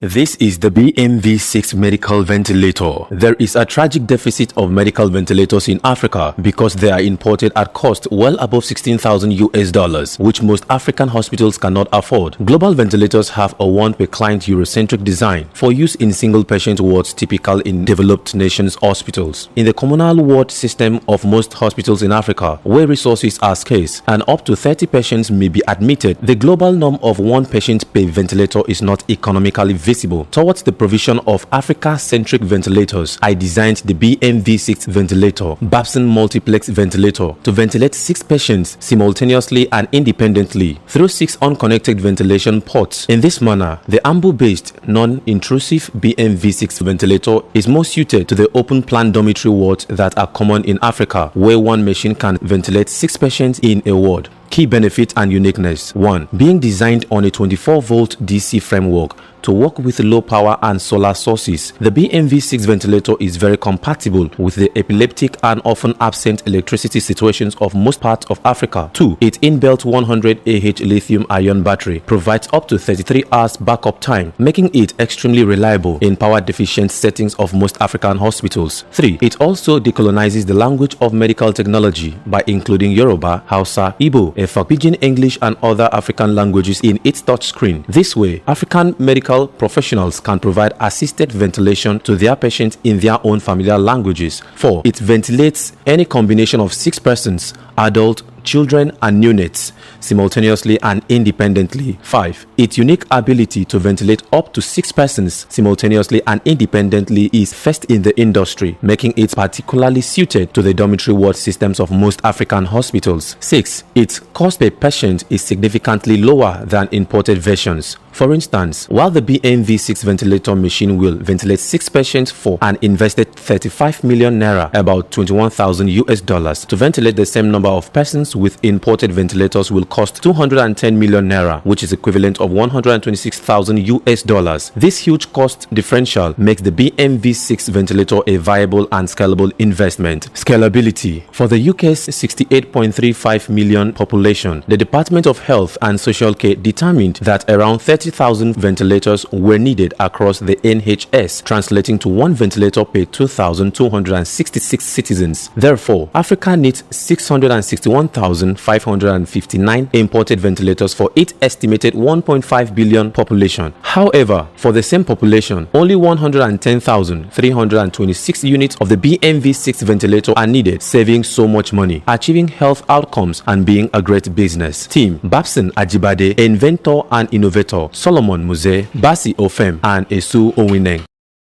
This is the BMV6 medical ventilator. There is a tragic deficit of medical ventilators in Africa because they are imported at cost well above $16,000, which most African hospitals cannot afford. Global ventilators have a one-per-client Eurocentric design for use in single-patient wards typical in developed nations' hospitals. In the communal ward system of most hospitals in Africa, where resources are scarce and up to 30 patients may be admitted, the global norm of one patient per ventilator is not economically visible. Towards the provision of Africa-centric ventilators, I designed the BMV6 ventilator, Babson multiplex ventilator, to ventilate 6 patients simultaneously and independently through 6 unconnected ventilation ports. In this manner, the ambu-based, non-intrusive BMV6 ventilator is more suited to the open-plan dormitory wards that are common in Africa, where one machine can ventilate 6 patients in a ward. Key benefit and uniqueness. 1. Being designed on a 24-volt DC framework to work with low power and solar sources, the BMV6 ventilator is very compatible with the epileptic and often absent electricity situations of most parts of Africa. 2. Its inbuilt 100 Ah lithium-ion battery provides up to 33 hours backup time, making it extremely reliable in power-deficient settings of most African hospitals. 3. It also decolonizes the language of medical technology by including Yoruba, Hausa, Igbo, Efik, Pidgin English and other African languages in its touchscreen. This way, African medical professionals can provide assisted ventilation to their patients in their own familiar languages. 4. It ventilates any combination of 6 persons, adult, children and neonates simultaneously and independently. 5. Its unique ability to ventilate up to 6 persons simultaneously and independently is first in the industry, making it particularly suited to the dormitory ward systems of most African hospitals. 6. Its cost per patient is significantly lower than imported versions. For instance, while the BMV6 ventilator machine will ventilate 6 patients for an invested 35 million naira, about $21,000, to ventilate the same number of persons with imported ventilators will cost 210 million naira, which is equivalent of $126,000. This huge cost differential makes the BMV6 ventilator a viable and scalable investment. Scalability. For the UK's 68.35 million population, the Department of Health and Social Care determined that around 30,000 ventilators were needed across the NHS, translating to 1 ventilator per 2,266 citizens. Therefore, Africa needs 661,559 imported ventilators for its estimated 1.5 billion population. However, for the same population, only 110,326 units of the BMV6 ventilator are needed, saving so much money, achieving health outcomes, and being a great business. Team: Babson Ajibade, inventor and innovator; Solomon Muze, Basi Ofem, and Esu Owineng.